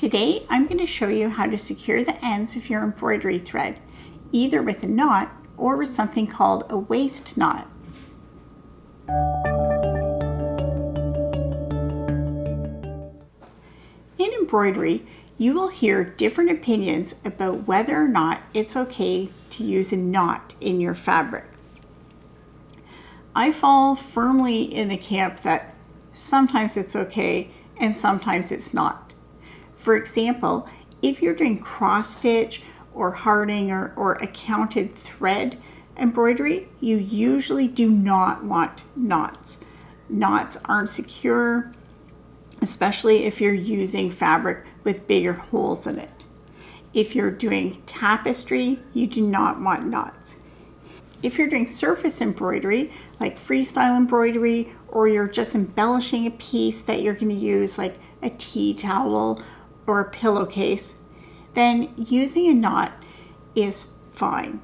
Today I'm going to show you how to secure the ends of your embroidery thread, either with a knot or with something called a waist knot. In embroidery, you will hear different opinions about whether or not it's okay to use a knot in your fabric. I fall firmly in the camp that sometimes it's okay and sometimes it's not. For example, if you're doing cross stitch or harding or a counted thread embroidery, you usually do not want knots. Knots aren't secure, especially if you're using fabric with bigger holes in it. If you're doing tapestry, you do not want knots. If you're doing surface embroidery, like freestyle embroidery, or you're just embellishing a piece that you're going to use like a tea towel or a pillowcase, then using a knot is fine.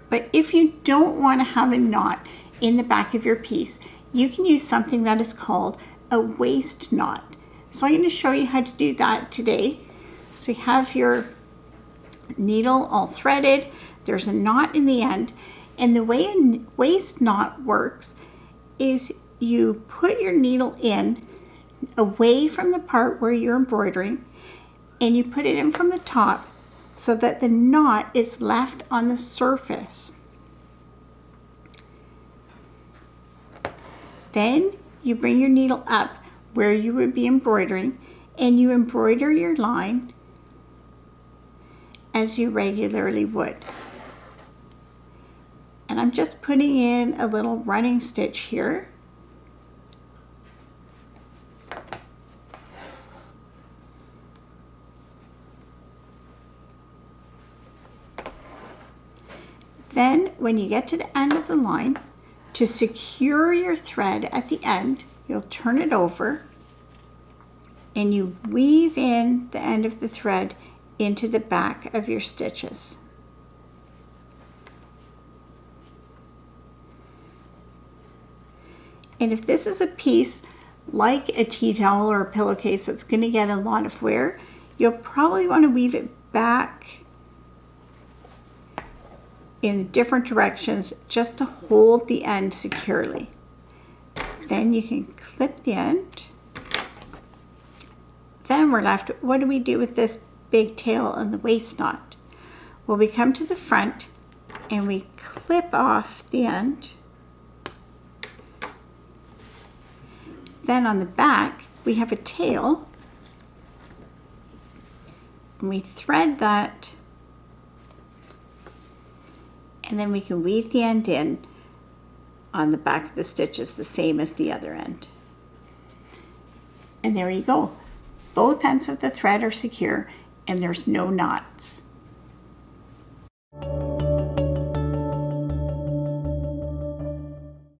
But if you don't want to have a knot in the back of your piece, you can use something that is called a waist knot. So I'm going to show you how to do that today. So you have your needle all threaded, there's a knot in the end, and the way a waist knot works is you put your needle in away from the part where you're embroidering, and you put it in from the top so that the knot is left on the surface. Then you bring your needle up where you would be embroidering, and you embroider your line as you regularly would. And I'm just putting in a little running stitch here. Then when you get to the end of the line, to secure your thread at the end, you'll turn it over and you weave in the end of the thread into the back of your stitches. And if this is a piece like a tea towel or a pillowcase that's going to get a lot of wear, you'll probably want to weave it back in different directions just to hold the end securely. Then you can clip the end. Then we're left, what do we do with this big tail and the waist knot? Well, we come to the front and we clip off the end. Then on the back, we have a tail, and we thread that, and then we can weave the end in on the back of the stitches the same as the other end. And there you go. Both ends of the thread are secure and there's no knots.